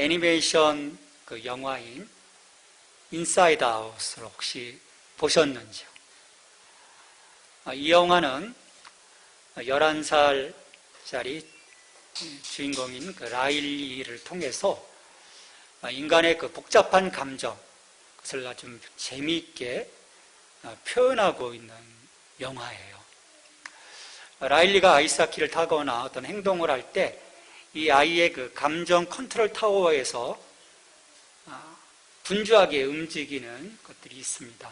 애니메이션 그 영화인 인사이드 아웃을 혹시 보셨는지요? 이 영화는 11살짜리 주인공인 그 라일리를 통해서 인간의 그 복잡한 감정, 그것을 아주 재미있게 표현하고 있는 영화예요. 라일리가 아이스하키를 타거나 어떤 행동을 할 때 이 아이의 그 감정 컨트롤 타워에서 분주하게 움직이는 것들이 있습니다.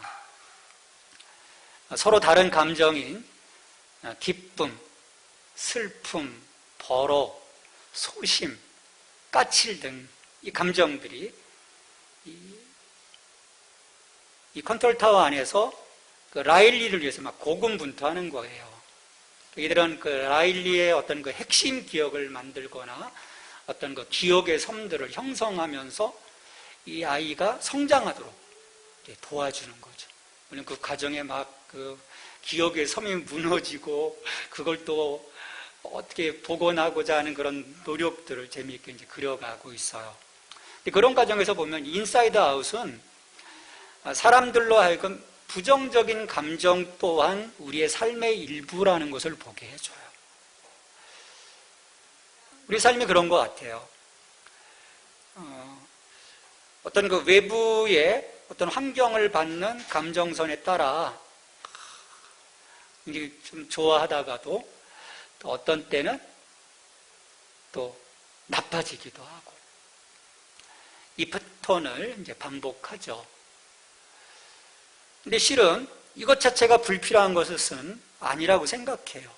서로 다른 감정인 기쁨, 슬픔, 버러, 소심, 까칠 등 이 감정들이 이 컨트롤 타워 안에서 그 라일리를 위해서 막 고군분투하는 거예요. 이들은 그 라일리의 어떤 그 핵심 기억을 만들거나 어떤 그 기억의 섬들을 형성하면서 이 아이가 성장하도록 도와주는 거죠. 물론 그 과정에 막 그 기억의 섬이 무너지고 그걸 또 어떻게 복원하고자 하는 그런 노력들을 재미있게 이제 그려가고 있어요. 그런 과정에서 보면 인사이드 아웃은 사람들로 하여금 부정적인 감정 또한 우리의 삶의 일부라는 것을 보게 해줘요. 우리 삶이 그런 것 같아요. 어떤 그 외부의 어떤 환경을 받는 감정선에 따라 이게 좀 좋아하다가도 또 어떤 때는 또 나빠지기도 하고 이 패턴을 이제 반복하죠. 근데 실은 이것 자체가 불필요한 것은 아니라고 생각해요.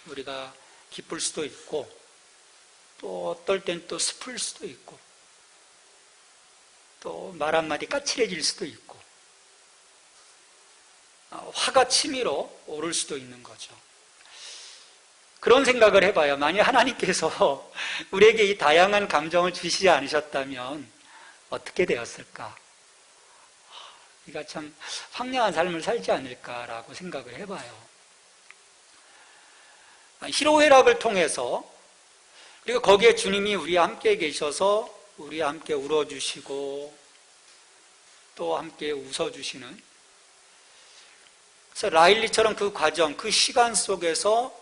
우리가 기쁠 수도 있고 또 어떨 땐 또 슬플 수도 있고 또 말 한마디 까칠해질 수도 있고 화가 치밀어 오를 수도 있는 거죠. 그런 생각을 해봐요. 만약 하나님께서 우리에게 이 다양한 감정을 주시지 않으셨다면 어떻게 되었을까? 우리가 참 황량한 삶을 살지 않을까라고 생각을 해봐요. 희로애락을 통해서 그리고 거기에 주님이 우리와 함께 계셔서 우리와 함께 울어주시고 또 함께 웃어주시는, 그래서 라일리처럼 그 과정, 그 시간 속에서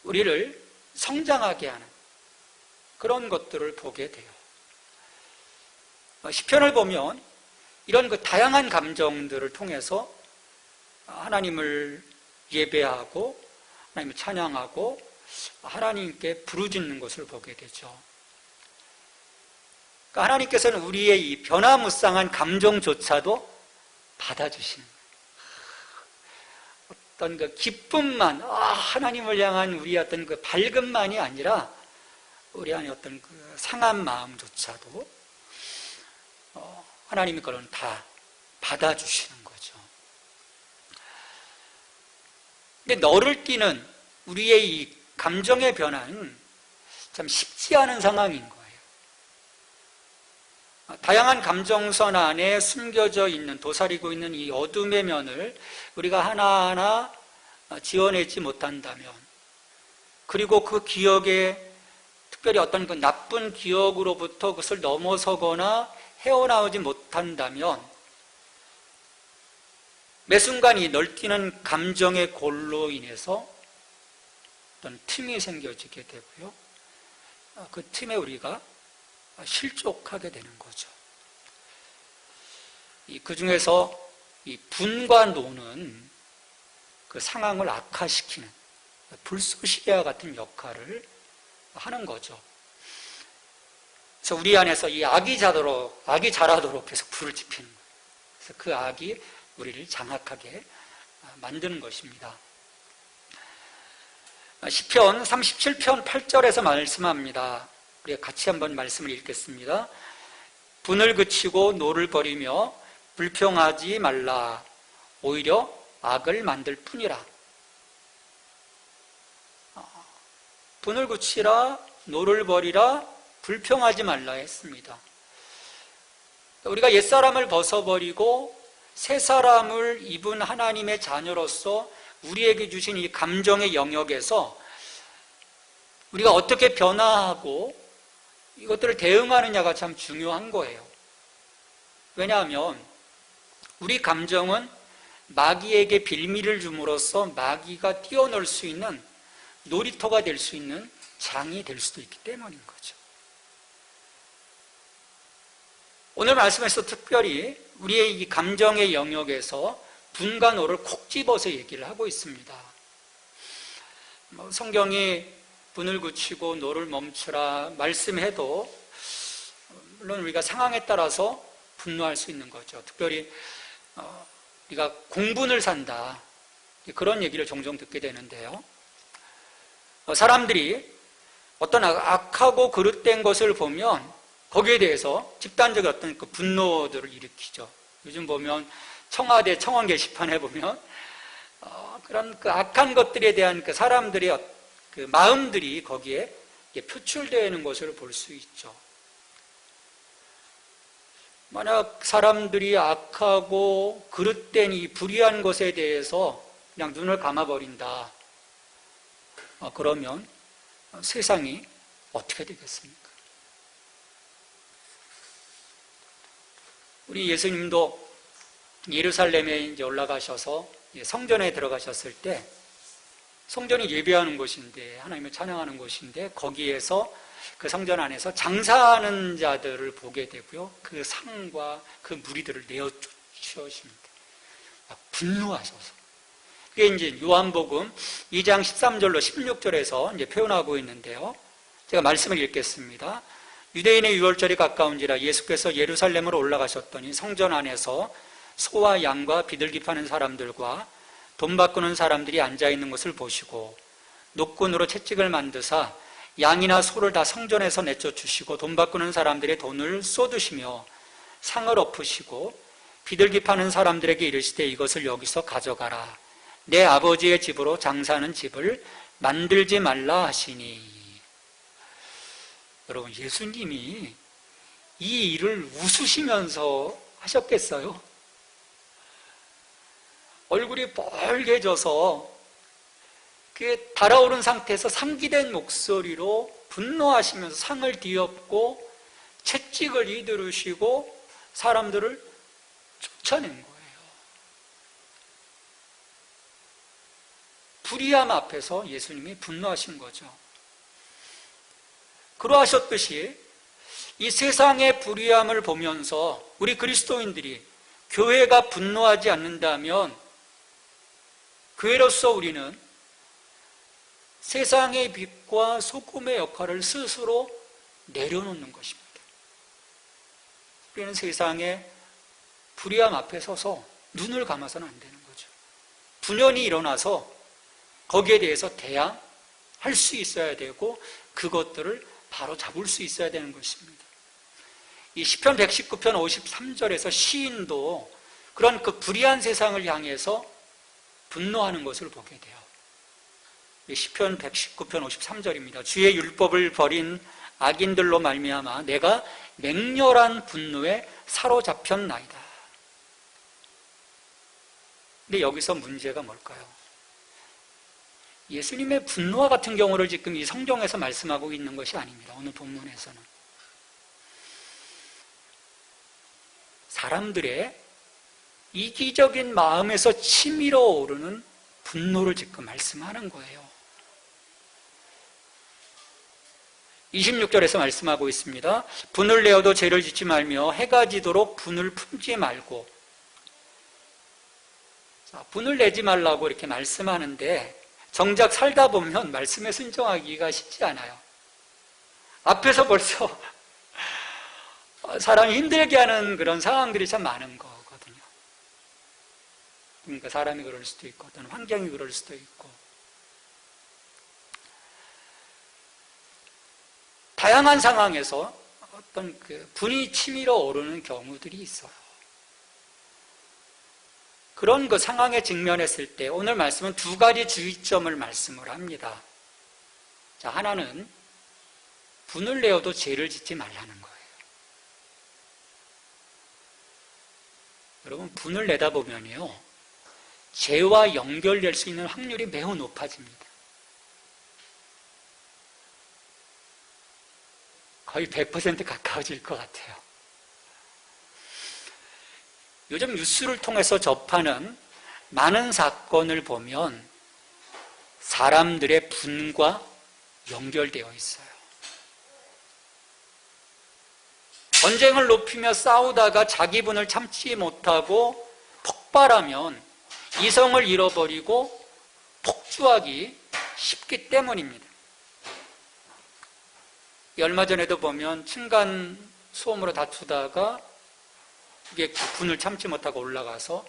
우리를 성장하게 하는 그런 것들을 보게 돼요. 시편을 보면 이런 그 다양한 감정들을 통해서 하나님을 예배하고 하나님을 찬양하고 하나님께 부르짖는 것을 보게 되죠. 그러니까 하나님께서는 우리의 이 변화무쌍한 감정조차도 받아주시는 거예요. 어떤 그 기쁨만, 하나님을 향한 우리의 어떤 그 밝음만이 아니라 우리 안에 어떤 그 상한 마음조차도 하나님이 그런 다 받아주시는 거죠. 근데 너를 띠는 우리의 이 감정의 변화는 참 쉽지 않은 상황인 거예요. 다양한 감정선 안에 숨겨져 있는, 도사리고 있는 이 어둠의 면을 우리가 하나하나 지워내지 못한다면, 그리고 그 기억에 특별히 어떤 그 나쁜 기억으로부터 그것을 넘어서거나 헤어나오지 못한다면 매 순간 이 널뛰는 감정의 골로 인해서 어떤 틈이 생겨지게 되고요. 그 틈에 우리가 실족하게 되는 거죠. 그 중에서 이 분과 노는 그 상황을 악화시키는 불쏘시개와 같은 역할을 하는 거죠. 그래서 우리 안에서 이 악이 자라도록 계속 불을 지피는 거예요. 그래서 그 악이 우리를 장악하게 만드는 것입니다. 시편 37편 8절에서 말씀합니다. 우리가 같이 한번 말씀을 읽겠습니다. 분을 그치고 노를 버리며 불평하지 말라. 오히려 악을 만들 뿐이라. 분을 그치라, 노를 버리라, 불평하지 말라 했습니다. 우리가 옛사람을 벗어버리고 새 사람을 입은 하나님의 자녀로서 우리에게 주신 이 감정의 영역에서 우리가 어떻게 변화하고 이것들을 대응하느냐가 참 중요한 거예요. 왜냐하면 우리 감정은 마귀에게 빌미를 줌으로써 마귀가 뛰어놀 수 있는 놀이터가 될 수 있는 장이 될 수도 있기 때문인 거죠. 오늘 말씀에서 특별히 우리의 이 감정의 영역에서 분과 노를 콕 집어서 얘기를 하고 있습니다. 성경이 분을 굳히고 노를 멈추라 말씀해도 물론 우리가 상황에 따라서 분노할 수 있는 거죠. 특별히 우리가 공분을 산다 그런 얘기를 종종 듣게 되는데요. 사람들이 어떤 악하고 그릇된 것을 보면 거기에 대해서 집단적인 어떤 그 분노들을 일으키죠. 요즘 보면 청와대 청원 게시판에 보면 그런 그 악한 것들에 대한 그 사람들의 그 마음들이 거기에 표출되는 것을 볼 수 있죠. 만약 사람들이 악하고 그릇된 이 불의한 것에 대해서 그냥 눈을 감아버린다. 그러면 세상이 어떻게 되겠습니까? 우리 예수님도 예루살렘에 이제 올라가셔서 성전에 들어가셨을 때 성전이 예배하는 곳인데 하나님을 찬양하는 곳인데 거기에서 그 성전 안에서 장사하는 자들을 보게 되고요. 그 상과 그 무리들을 내어 쫓으십니다. 분노하셔서. 그게 이제 요한복음 2장 13절로 16절에서 이제 표현하고 있는데요. 제가 말씀을 읽겠습니다. 유대인의 유월절이 가까운지라 예수께서 예루살렘으로 올라가셨더니 성전 안에서 소와 양과 비둘기 파는 사람들과 돈 바꾸는 사람들이 앉아있는 것을 보시고 노끈으로 채찍을 만드사 양이나 소를 다 성전에서 내쫓으시고 돈 바꾸는 사람들의 돈을 쏟으시며 상을 엎으시고 비둘기 파는 사람들에게 이르시되 이것을 여기서 가져가라. 내 아버지의 집으로 장사하는 집을 만들지 말라 하시니. 여러분, 예수님이 이 일을 웃으시면서 하셨겠어요? 얼굴이 빨개져서 그 달아오른 상태에서 상기된 목소리로 분노하시면서 상을 뒤엎고 채찍을 휘두르시고 사람들을 쫓아낸 거예요. 불의함 앞에서 예수님이 분노하신 거죠. 그러하셨듯이 이 세상의 불의함을 보면서 우리 그리스도인들이 교회가 분노하지 않는다면 교회로서 우리는 세상의 빛과 소금의 역할을 스스로 내려놓는 것입니다. 우리는 세상의 불의함 앞에 서서 눈을 감아서는 안 되는 거죠. 분연이 일어나서 거기에 대해서 대항할 수 있어야 되고 그것들을 바로 잡을 수 있어야 되는 것입니다. 이 시편 119편 53절에서 시인도 그런 그 불의한 세상을 향해서 분노하는 것을 보게 돼요. 시편 119편 53절입니다. 주의 율법을 버린 악인들로 말미암아 내가 맹렬한 분노에 사로잡혔나이다. 근데 여기서 문제가 뭘까요? 예수님의 분노와 같은 경우를 지금 이 성경에서 말씀하고 있는 것이 아닙니다. 오늘 본문에서는 사람들의 이기적인 마음에서 치밀어 오르는 분노를 지금 말씀하는 거예요. 26절에서 말씀하고 있습니다. 분을 내어도 죄를 짓지 말며 해가 지도록 분을 품지 말고. 자, 분을 내지 말라고 이렇게 말씀하는데 정작 살다 보면 말씀에 순종하기가 쉽지 않아요. 앞에서 벌써 사람이 힘들게 하는 그런 상황들이 참 많은 거거든요. 그러니까 사람이 그럴 수도 있고 어떤 환경이 그럴 수도 있고 다양한 상황에서 어떤 그 분이 치밀어 오르는 경우들이 있어요. 그런 그 상황에 직면했을 때 오늘 말씀은 두 가지 주의점을 말씀을 합니다. 자, 하나는 분을 내어도 죄를 짓지 말라는 거예요. 여러분, 분을 내다 보면요, 죄와 연결될 수 있는 확률이 매우 높아집니다. 거의 100% 가까워질 것 같아요. 요즘 뉴스를 통해서 접하는 많은 사건을 보면 사람들의 분과 연결되어 있어요. 전쟁을 높이며 싸우다가 자기 분을 참지 못하고 폭발하면 이성을 잃어버리고 폭주하기 쉽기 때문입니다. 얼마 전에도 보면 층간 소음으로 다투다가 이게 분을 참지 못하고 올라가서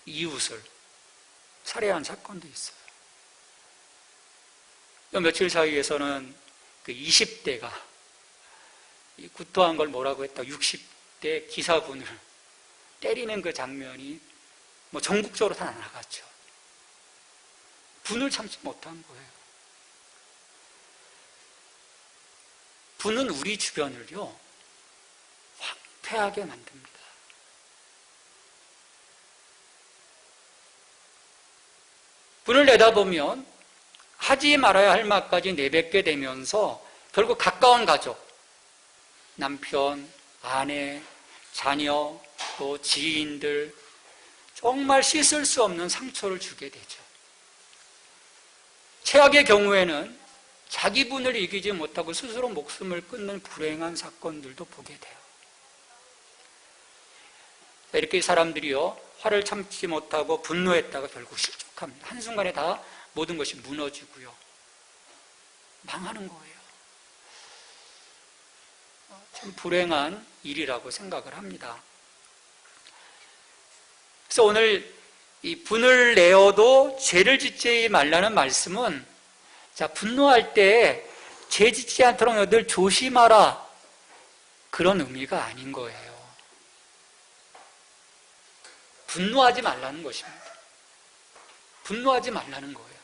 이웃을 살해한 사건도 있어요. 며칠 사이에서는 그 20대가 구토한 걸 뭐라고 했다 60대 기사분을 때리는 그 장면이 뭐 전국적으로 다 나갔죠. 분을 참지 못한 거예요. 분은 우리 주변을요 황폐하게 만듭니다. 분을 내다보면 하지 말아야 할 말까지 내뱉게 되면서 결국 가까운 가족, 남편, 아내, 자녀, 또 지인들 정말 씻을 수 없는 상처를 주게 되죠. 최악의 경우에는 자기 분을 이기지 못하고 스스로 목숨을 끊는 불행한 사건들도 보게 돼요. 이렇게 사람들이요 화를 참지 못하고 분노했다가 결국 실족합니다. 한순간에 다 모든 것이 무너지고요 망하는 거예요. 참 불행한 일이라고 생각을 합니다. 그래서 오늘 이 분을 내어도 죄를 짓지 말라는 말씀은 자 분노할 때 죄 짓지 않도록 너희들 조심하라 그런 의미가 아닌 거예요. 분노하지 말라는 것입니다. 분노하지 말라는 거예요.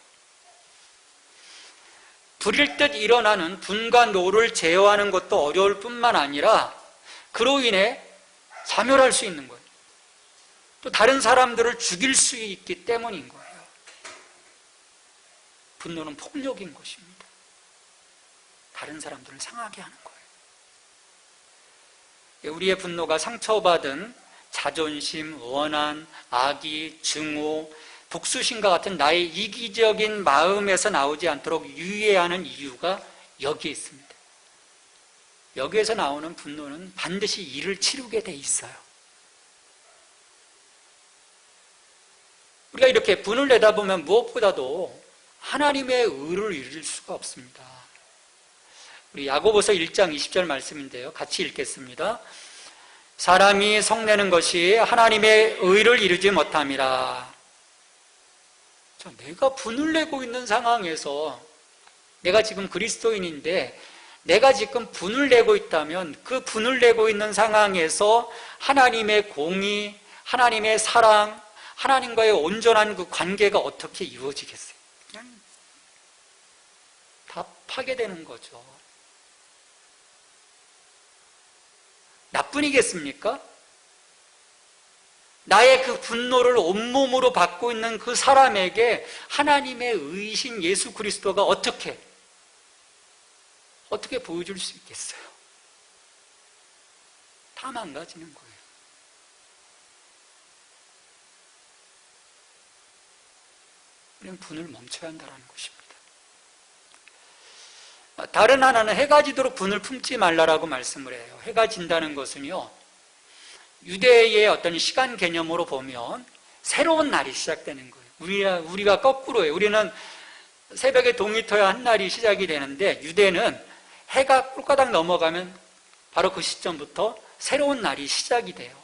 불일 듯 일어나는 분과 노를 제어하는 것도 어려울 뿐만 아니라 그로 인해 자멸할 수 있는 거예요. 또 다른 사람들을 죽일 수 있기 때문인 거예요. 분노는 폭력인 것입니다. 다른 사람들을 상하게 하는 거예요. 우리의 분노가 상처받은 자존심, 원한, 악의, 증오, 복수심과 같은 나의 이기적인 마음에서 나오지 않도록 유의해야 하는 이유가 여기에 있습니다. 여기에서 나오는 분노는 반드시 이를 치르게 돼 있어요. 우리가 이렇게 분을 내다보면 무엇보다도 하나님의 의를 이룰 수가 없습니다. 우리 야고보서 1장 20절 말씀인데요. 같이 읽겠습니다. 사람이 성내는 것이 하나님의 의를 이루지 못함이라. 내가 분을 내고 있는 상황에서 내가 지금 그리스도인인데 내가 지금 분을 내고 있다면 그 분을 내고 있는 상황에서 하나님의 공의, 하나님의 사랑, 하나님과의 온전한 그 관계가 어떻게 이루어지겠어요? 그냥 다 파괴되는 거죠. 나뿐이겠습니까? 나의 그 분노를 온몸으로 받고 있는 그 사람에게 하나님의 의신 예수 그리스도가 어떻게 보여줄 수 있겠어요? 다 망가지는 거예요. 우리는 분을 멈춰야 한다는 것입니다. 다른 하나는 해가 지도록 분을 품지 말라라고 말씀을 해요. 해가 진다는 것은요, 유대의 어떤 시간 개념으로 보면 새로운 날이 시작되는 거예요. 우리가 거꾸로예요. 우리는 새벽에 동이 터야 한 날이 시작이 되는데 유대는 해가 꿀가닥 넘어가면 바로 그 시점부터 새로운 날이 시작이 돼요.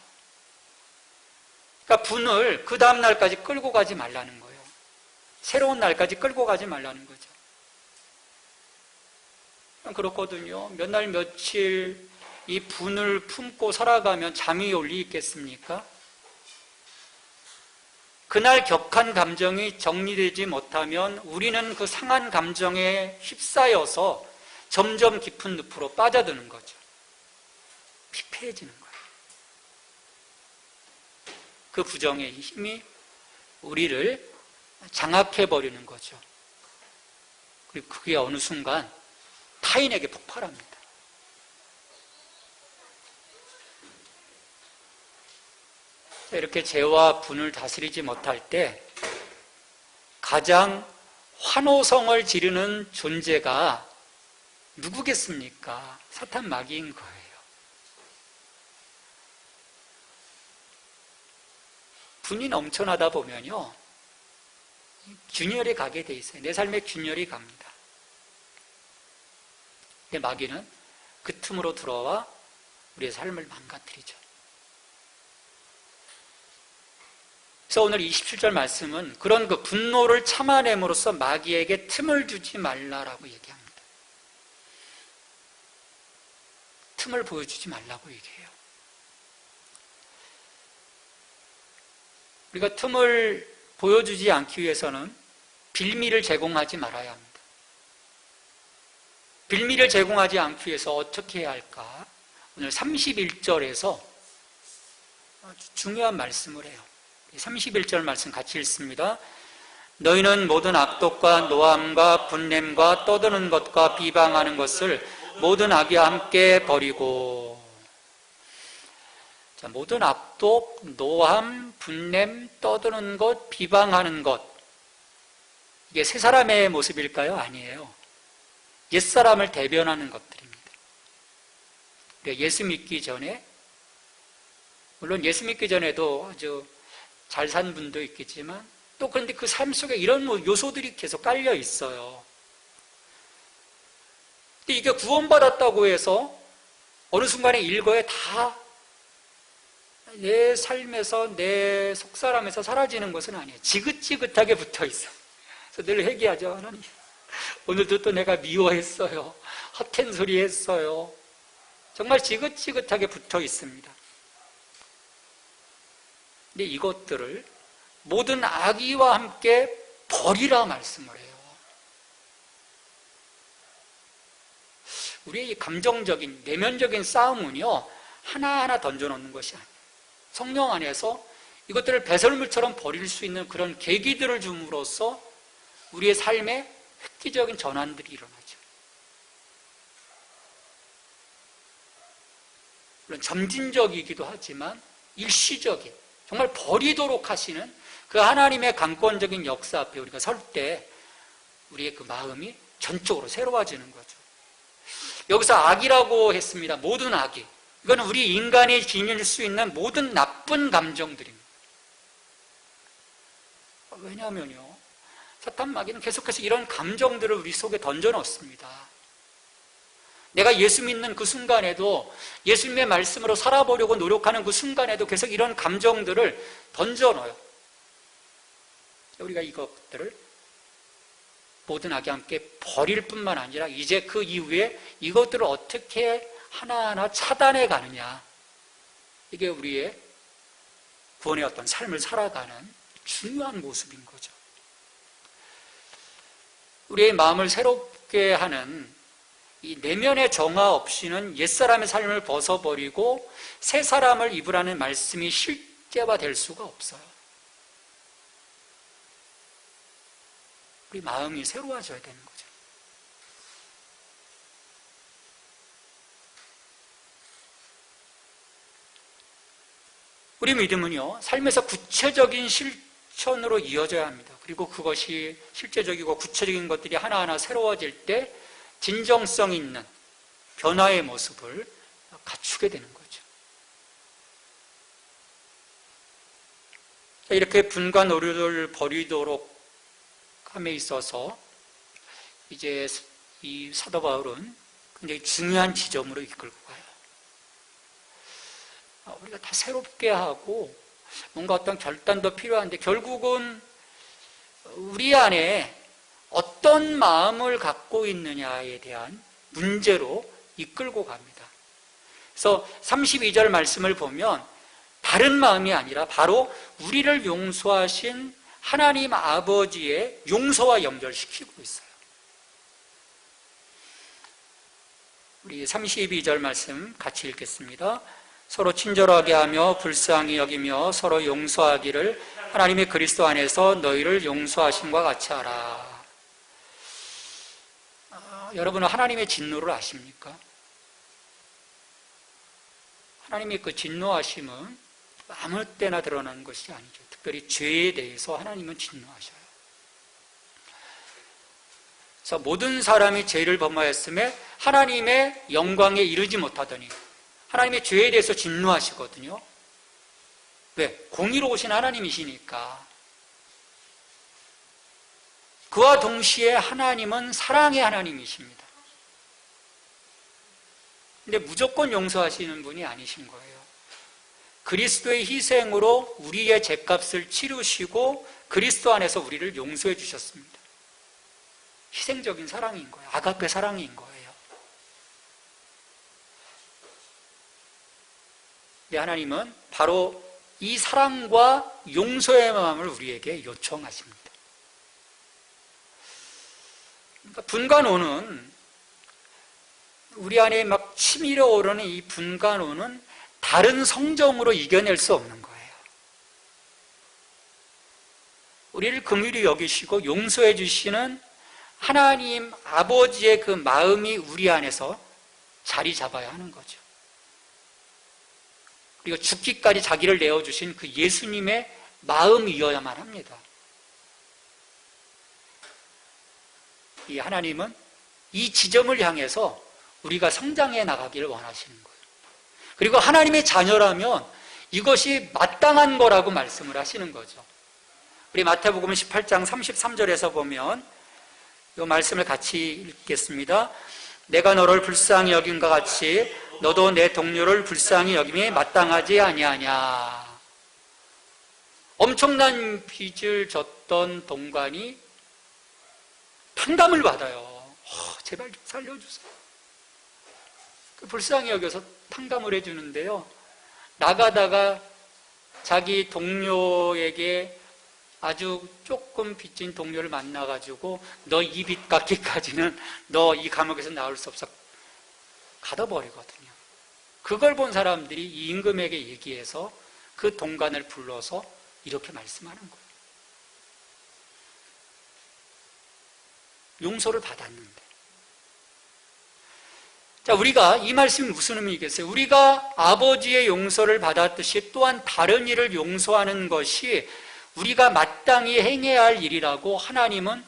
그러니까 분을 그 다음 날까지 끌고 가지 말라는 거예요. 새로운 날까지 끌고 가지 말라는 거죠. 그렇거든요. 몇 날 며칠 이 분을 품고 살아가면 잠이 올 리 있겠습니까? 그날 격한 감정이 정리되지 못하면 우리는 그 상한 감정에 휩싸여서 점점 깊은 늪으로 빠져드는 거죠. 피폐해지는 거예요. 그 부정의 힘이 우리를 장악해버리는 거죠. 그리고 그게 어느 순간 타인에게 폭발합니다. 이렇게 죄와 분을 다스리지 못할 때 가장 환호성을 지르는 존재가 누구겠습니까? 사탄 마귀인 거예요. 분이 넘쳐나다 보면요, 균열이 가게 돼 있어요. 내 삶에 균열이 갑니다. 근데 마귀는 그 틈으로 들어와 우리의 삶을 망가뜨리죠. 그래서 오늘 27절 말씀은 그런 그 분노를 참아냄으로써 마귀에게 틈을 주지 말라라고 얘기합니다. 틈을 보여주지 말라고 얘기해요. 우리가 틈을 보여주지 않기 위해서는 빌미를 제공하지 말아야 합니다. 빌미를 제공하지 않기 위해서 어떻게 해야 할까? 오늘 31절에서 아주 중요한 말씀을 해요. 31절 말씀 같이 읽습니다. 너희는 모든 악독과 노함과 분냄과 떠드는 것과 비방하는 것을 모든 악이와 함께 버리고. 자, 모든 악독, 노함, 분냄, 떠드는 것, 비방하는 것, 이게 세 사람의 모습일까요? 아니에요. 옛사람을 대변하는 것들입니다. 예수 믿기 전에, 물론 예수 믿기 전에도 아주 잘 산 분도 있겠지만, 또 그런데 그 삶 속에 이런 요소들이 계속 깔려 있어요. 근데 이게 구원받았다고 해서 어느 순간에 일거에 다 내 삶에서, 내 속사람에서 사라지는 것은 아니에요. 지긋지긋하게 붙어 있어요. 그래서 늘 회개하죠. 하나님, 오늘도 또 내가 미워했어요. 헛된 소리 했어요. 정말 지긋지긋하게 붙어 있습니다. 근데 이것들을 모든 악의와 함께 버리라 말씀을 해요. 우리의 감정적인, 내면적인 싸움은요, 하나하나 던져놓는 것이 아니에요. 성령 안에서 이것들을 배설물처럼 버릴 수 있는 그런 계기들을 줌으로써 우리의 삶에 획기적인 전환들이 일어나죠. 물론 점진적이기도 하지만 일시적인, 정말 버리도록 하시는 그 하나님의 강권적인 역사 앞에 우리가 설 때 우리의 그 마음이 전적으로 새로워지는 거죠. 여기서 악이라고 했습니다. 모든 악이. 이건 우리 인간이 지닐 수 있는 모든 나쁜 감정들입니다. 왜냐하면요, 사탄 마귀는 계속해서 이런 감정들을 우리 속에 던져 넣습니다. 내가 예수 믿는 그 순간에도, 예수님의 말씀으로 살아보려고 노력하는 그 순간에도 계속 이런 감정들을 던져 넣어요. 우리가 이것들을 모든 악이 함께 버릴 뿐만 아니라 이제 그 이후에 이것들을 어떻게 하나하나 차단해 가느냐, 이게 우리의 구원의 어떤 삶을 살아가는 중요한 모습인 거죠. 우리의 마음을 새롭게 하는 이 내면의 정화 없이는 옛사람의 삶을 벗어버리고 새 사람을 입으라는 말씀이 실제화될 수가 없어요. 우리 마음이 새로워져야 되는 거죠. 우리 믿음은요, 삶에서 구체적인 실천으로 이어져야 합니다. 그리고 그것이 실제적이고 구체적인 것들이 하나하나 새로워질 때 진정성 있는 변화의 모습을 갖추게 되는 거죠. 이렇게 분과 노류를 버리도록 함에 있어서 이제 이 사도 바울은 굉장히 중요한 지점으로 이끌고 가요. 우리가 다 새롭게 하고 뭔가 어떤 결단도 필요한데 결국은 우리 안에 어떤 마음을 갖고 있느냐에 대한 문제로 이끌고 갑니다. 그래서 32절 말씀을 보면 다른 마음이 아니라 바로 우리를 용서하신 하나님 아버지의 용서와 연결시키고 있어요. 우리 32절 말씀 같이 읽겠습니다. 서로 친절하게 하며 불쌍히 여기며 서로 용서하기를 하나님의 그리스도 안에서 너희를 용서하심과 같이 하라. 여러분은 하나님의 진노를 아십니까? 하나님의 그 진노하심은 아무 때나 드러나는 것이 아니죠. 특별히 죄에 대해서 하나님은 진노하셔요. 그래서 모든 사람이 죄를 범하였음에 하나님의 영광에 이르지 못하더니 하나님의 죄에 대해서 진노하시거든요. 왜? 공의로우신 하나님이시니까. 그와 동시에 하나님은 사랑의 하나님이십니다. 근데 무조건 용서하시는 분이 아니신 거예요. 그리스도의 희생으로 우리의 죄값을 치르시고 그리스도 안에서 우리를 용서해 주셨습니다. 희생적인 사랑인 거예요. 아가페 사랑인 거예요. 근데 하나님은 바로 이 사랑과 용서의 마음을 우리에게 요청하십니다. 그러니까 분간오는 우리 안에 막 치밀어 오르는 이 분간오는 다른 성정으로 이겨낼 수 없는 거예요. 우리를 긍휼히 여기시고 용서해 주시는 하나님 아버지의 그 마음이 우리 안에서 자리 잡아야 하는 거죠. 그리고 죽기까지 자기를 내어주신 그 예수님의 마음이어야만 합니다. 이 하나님은 이 지점을 향해서 우리가 성장해 나가기를 원하시는 거예요. 그리고 하나님의 자녀라면 이것이 마땅한 거라고 말씀을 하시는 거죠. 우리 마태복음 18장 33절에서 보면 이 말씀을 같이 읽겠습니다. 내가 너를 불쌍히 여김과 같이 너도 내 동료를 불쌍히 여김이 마땅하지 아니하냐. 엄청난 빚을 졌던 동관이 탕감을 받아요. 제발 좀 살려주세요. 불쌍히 여겨서 탕감을 해주는데요. 나가다가 자기 동료에게 아주 조금 빚진 동료를 만나가지고 너 이 빚 갚기까지는 너 이 감옥에서 나올 수 없어 가둬버리거든요. 그걸 본 사람들이 이 임금에게 얘기해서 그 동관을 불러서 이렇게 말씀하는 거예요. 용서를 받았는데. 자, 우리가 이 말씀이 무슨 의미겠어요? 우리가 아버지의 용서를 받았듯이 또한 다른 일을 용서하는 것이 우리가 마땅히 행해야 할 일이라고 하나님은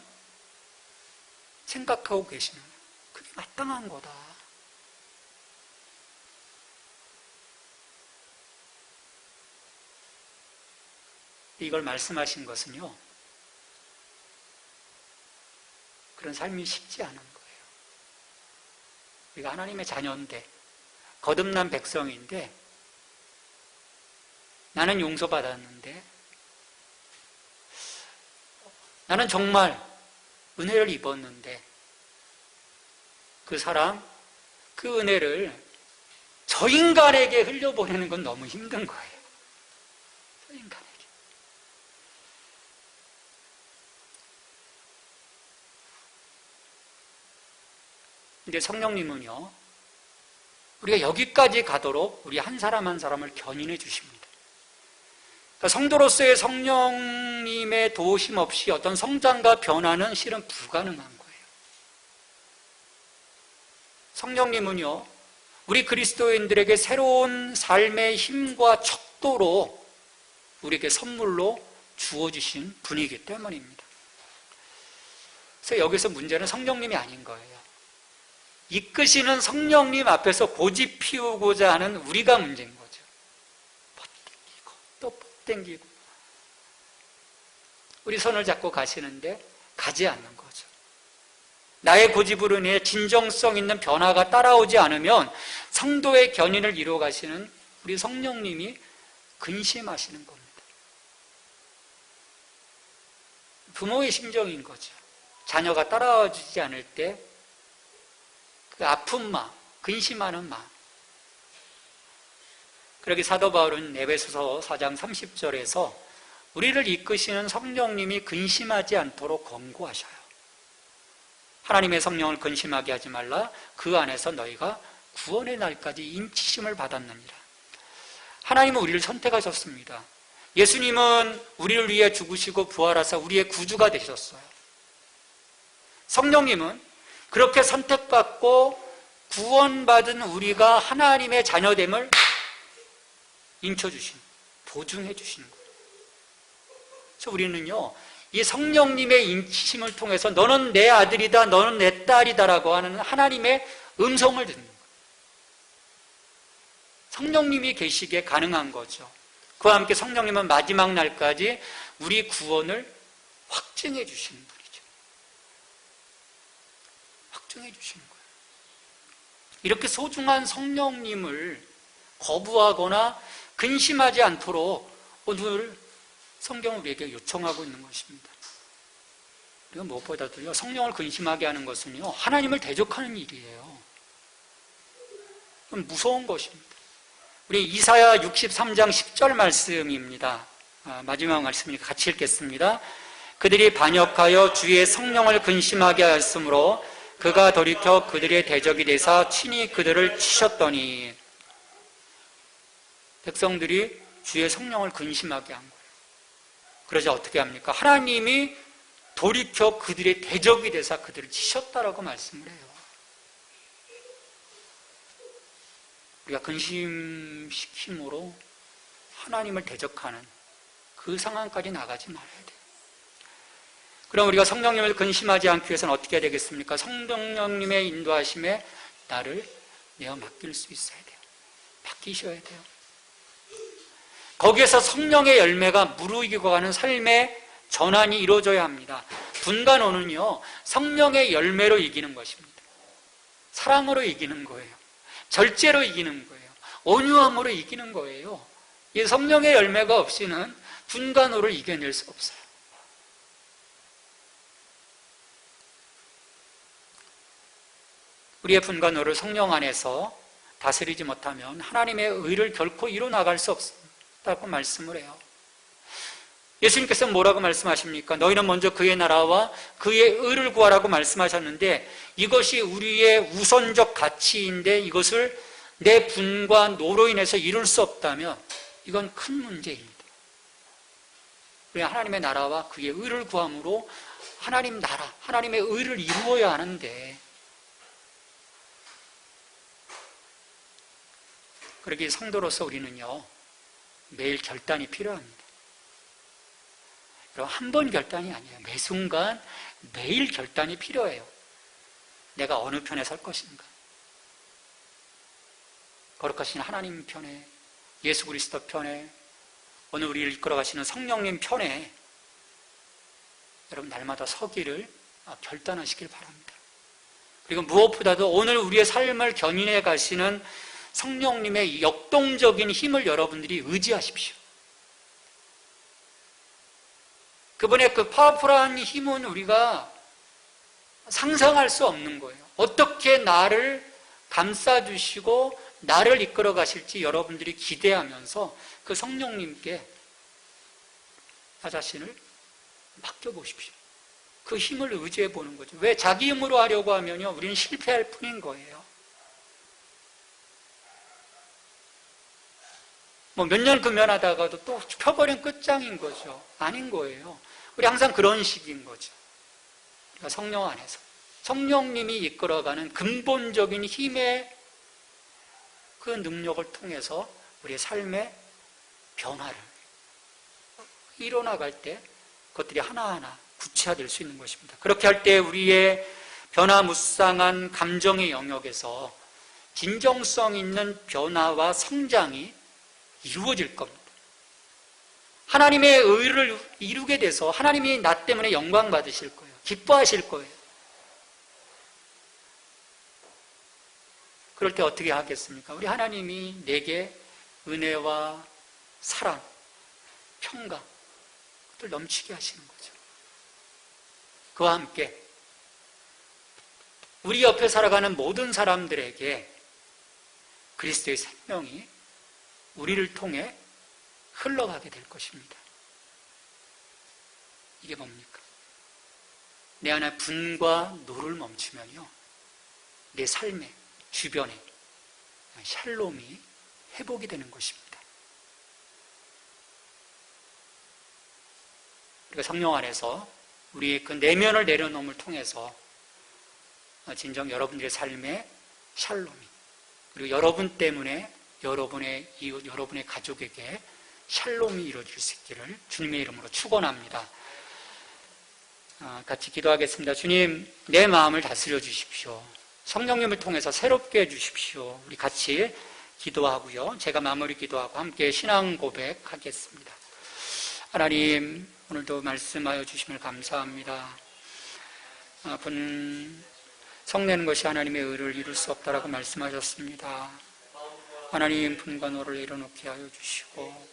생각하고 계시는 거예요. 그게 마땅한 거다. 이걸 말씀하신 것은요, 그런 삶이 쉽지 않은 거예요. 우리가 하나님의 자녀인데, 거듭난 백성인데, 나는 용서받았는데, 나는 정말 은혜를 입었는데, 그 사람, 그 은혜를 저 인간에게 흘려보내는 건 너무 힘든 거예요. 저 인간에게. 근데 성령님은요, 우리가 여기까지 가도록 우리 한 사람 한 사람을 견인해 주십니다. 그러니까 성도로서의 성령님의 도우심 없이 어떤 성장과 변화는 실은 불가능한 거예요. 성령님은요, 우리 그리스도인들에게 새로운 삶의 힘과 척도로 우리에게 선물로 주어주신 분이기 때문입니다. 그래서 여기서 문제는 성령님이 아닌 거예요. 이끄시는 성령님 앞에서 고집 피우고자 하는 우리가 문제인 거죠. 뻗땡기고 또 뻗땡기고 우리 손을 잡고 가시는데 가지 않는 거죠. 나의 고집으로 인해 진정성 있는 변화가 따라오지 않으면 성도의 견인을 이루어 가시는 우리 성령님이 근심하시는 겁니다. 부모의 심정인 거죠. 자녀가 따라와 주지 않을 때 그 아픈 마음, 근심하는 마음. 그렇게 사도 바울은 에베소서 4장 30절에서 우리를 이끄시는 성령님이 근심하지 않도록 권고하셔요. 하나님의 성령을 근심하게 하지 말라. 그 안에서 너희가 구원의 날까지 인치심을 받았느니라. 하나님은 우리를 선택하셨습니다. 예수님은 우리를 위해 죽으시고 부활하사 우리의 구주가 되셨어요. 성령님은 그렇게 선택받고 구원받은 우리가 하나님의 자녀됨을 인쳐주신 보증해 주시는 거예요. 그래서 우리는요, 이 성령님의 인치심을 통해서 너는 내 아들이다, 너는 내 딸이다라고 하는 하나님의 음성을 듣는 거예요. 성령님이 계시기에 가능한 거죠. 그와 함께 성령님은 마지막 날까지 우리 구원을 확증해 주시는 분이죠. 확증해 주시는 거예요. 이렇게 소중한 성령님을 거부하거나 근심하지 않도록 오늘 성경은 우리에게 요청하고 있는 것입니다. 우리가 무엇보다도요, 성령을 근심하게 하는 것은요, 하나님을 대적하는 일이에요. 그건 무서운 것입니다. 우리 이사야 63장 10절 말씀입니다. 마지막 말씀이니까 같이 읽겠습니다. 그들이 반역하여 주의 성령을 근심하게 하였으므로 그가 돌이켜 그들의 대적이 되사 친히 그들을 치셨더니. 백성들이 주의 성령을 근심하게 한 거예요. 그러자 어떻게 합니까? 하나님이 돌이켜 그들의 대적이 되사 그들을 치셨다라고 말씀을 해요. 우리가 근심시킴으로 하나님을 대적하는 그 상황까지 나가지 말아야 돼요. 그럼 우리가 성령님을 근심하지 않기 위해서는 어떻게 해야 되겠습니까? 성령님의 인도하심에 나를 내어 맡길 수 있어야 돼요. 맡기셔야 돼요. 거기에서 성령의 열매가 무르익어 가는 삶의 전환이 이루어져야 합니다. 분간호는요, 성령의 열매로 이기는 것입니다. 사랑으로 이기는 거예요. 절제로 이기는 거예요. 온유함으로 이기는 거예요. 이 성령의 열매가 없이는 분간호를 이겨낼 수 없어요. 우리의 분간호를 성령 안에서 다스리지 못하면 하나님의 의를 결코 이루어나갈 수 없다고 말씀을 해요. 예수님께서 뭐라고 말씀하십니까? 너희는 먼저 그의 나라와 그의 의를 구하라고 말씀하셨는데, 이것이 우리의 우선적 가치인데 이것을 내 분과 노로 인해서 이룰 수 없다면 이건 큰 문제입니다. 우리 하나님의 나라와 그의 의를 구함으로 하나님 나라, 하나님의 의를 이루어야 하는데, 그러기에 성도로서 우리는요, 매일 결단이 필요합니다. 한 번 결단이 아니에요. 매 순간 매일 결단이 필요해요. 내가 어느 편에 설 것인가? 거룩하신 하나님 편에, 예수 그리스도 편에, 오늘 우리를 이끌어 가시는 성령님 편에 여러분 날마다 서기를 결단하시길 바랍니다. 그리고 무엇보다도 오늘 우리의 삶을 견인해 가시는 성령님의 역동적인 힘을 여러분들이 의지하십시오. 그분의 그 파워풀한 힘은 우리가 상상할 수 없는 거예요. 어떻게 나를 감싸주시고 나를 이끌어 가실지 여러분들이 기대하면서 그 성령님께 나 자신을 맡겨보십시오. 그 힘을 의지해 보는 거죠. 왜 자기 힘으로 하려고 하면요, 우리는 실패할 뿐인 거예요. 뭐 몇 년 금연하다가도 또 펴버린 끝장인 거죠. 아닌 거예요. 우리 항상 그런 식인 거죠. 그러니까 성령 안에서 성령님이 이끌어가는 근본적인 힘의 그 능력을 통해서 우리의 삶의 변화를 이뤄나갈 때 그것들이 하나하나 구체화될 수 있는 것입니다. 그렇게 할 때 우리의 변화무쌍한 감정의 영역에서 진정성 있는 변화와 성장이 이루어질 겁니다. 하나님의 의를 이루게 돼서 하나님이 나 때문에 영광 받으실 거예요. 기뻐하실 거예요. 그럴 때 어떻게 하겠습니까? 우리 하나님이 내게 은혜와 사랑, 평강, 그것을 넘치게 하시는 거죠. 그와 함께 우리 옆에 살아가는 모든 사람들에게 그리스도의 생명이 우리를 통해 흘러가게 될 것입니다. 이게 뭡니까? 내 안에 분과 노를 멈추면요, 내 삶에, 주변에 샬롬이 회복이 되는 것입니다. 우리가 성령 안에서 우리의 그 내면을 내려놓음을 통해서 진정 여러분들의 삶에 샬롬이, 그리고 여러분 때문에 여러분의 이웃, 여러분의 가족에게 샬롬이 이루어질 수 있기를 주님의 이름으로 축원합니다. 같이 기도하겠습니다. 주님, 내 마음을 다스려 주십시오. 성령님을 통해서 새롭게 해주십시오. 우리 같이 기도하고요. 제가 마무리 기도하고 함께 신앙 고백하겠습니다. 하나님, 오늘도 말씀하여 주심을 감사합니다. 성내는 것이 하나님의 의를 이룰 수 없다라고 말씀하셨습니다. 하나님, 분과 노를 이뤄놓게 하여 주시고,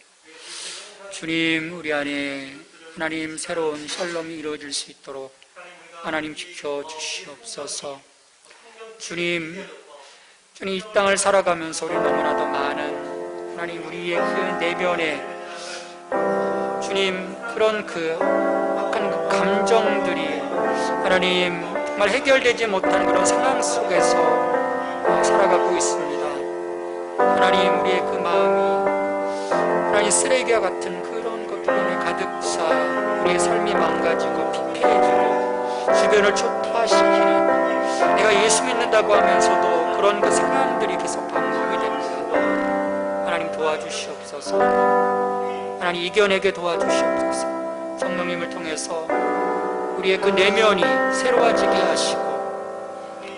주님, 우리 안에 하나님 새로운 샬롬이 이루어질 수 있도록 하나님 지켜주시옵소서. 주님, 이 땅을 살아가면서 우리 너무나도 많은 하나님 우리의 그 내면에 주님 그런 악한 감정들이 하나님 정말 해결되지 못한 그런 상황 속에서 살아가고 있습니다. 하나님, 우리의 그 마음이 하나님 쓰레기와 같은 그런 것들로 가득 차 우리의 삶이 망가지고 피폐해지고 주변을 초토화시키는, 내가 예수 믿는다고 하면서도 그런 그 상황들이 계속 반복이 됩니다. 하나님 도와주시옵소서. 하나님 이겨내게 도와주시옵소서. 성령님을 통해서 우리의 그 내면이 새로워지게 하시고,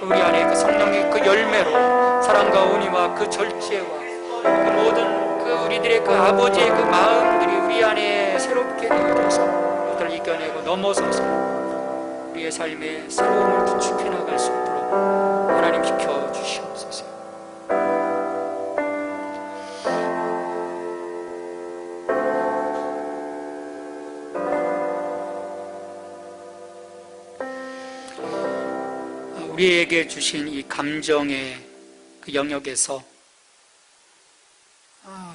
우리 안에 그 성령의 그 열매로 사랑과 온유와 그 절제와 그 모든 우리들의 그 아버지의 그 마음들이 우리 안에 새롭게 되어져서 그들을 이겨내고 넘어서서 우리의 삶에 새로움을 구축해 나갈 수 있도록 하나님 지켜주시옵소서. 우리에게 주신 이 감정의 그 영역에서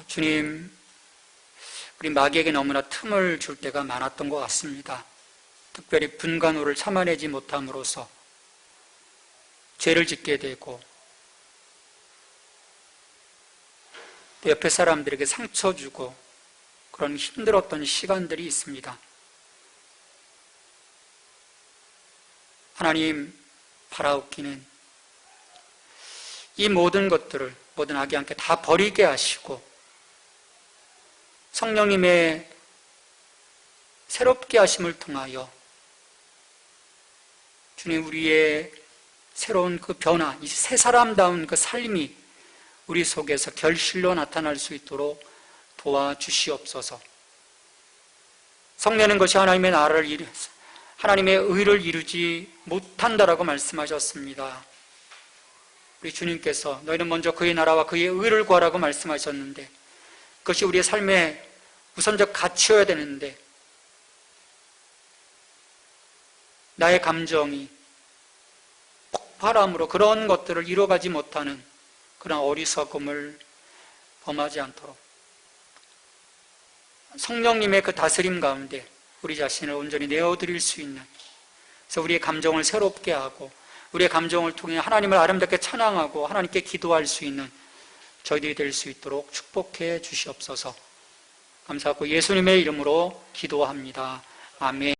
주님, 우리 마귀에게 너무나 틈을 줄 때가 많았던 것 같습니다. 특별히 분간호를 참아내지 못함으로써 죄를 짓게 되고 또 옆에 사람들에게 상처 주고 그런 힘들었던 시간들이 있습니다. 하나님, 바라옵기는 이 모든 것들을 모든 악이 함께 다 버리게 하시고 성령님의 새롭게 하심을 통하여 주님, 우리의 새로운 그 변화, 이 새 사람다운 그 삶이 우리 속에서 결실로 나타날 수 있도록 도와주시옵소서. 성내는 것이 하나님의 나라를 하나님의 의를 이루지 못한다라고 말씀하셨습니다. 우리 주님께서 너희는 먼저 그의 나라와 그의 의를 구하라고 말씀하셨는데, 그것이 우리의 삶의 우선적 가치여야 되는데 나의 감정이 폭발함으로 그런 것들을 이뤄가지 못하는 그런 어리석음을 범하지 않도록 성령님의 그 다스림 가운데 우리 자신을 온전히 내어드릴 수 있는, 그래서 우리의 감정을 새롭게 하고 우리의 감정을 통해 하나님을 아름답게 찬양하고 하나님께 기도할 수 있는 저희들이 될 수 있도록 축복해 주시옵소서. 감사하고 예수님의 이름으로 기도합니다. 아멘.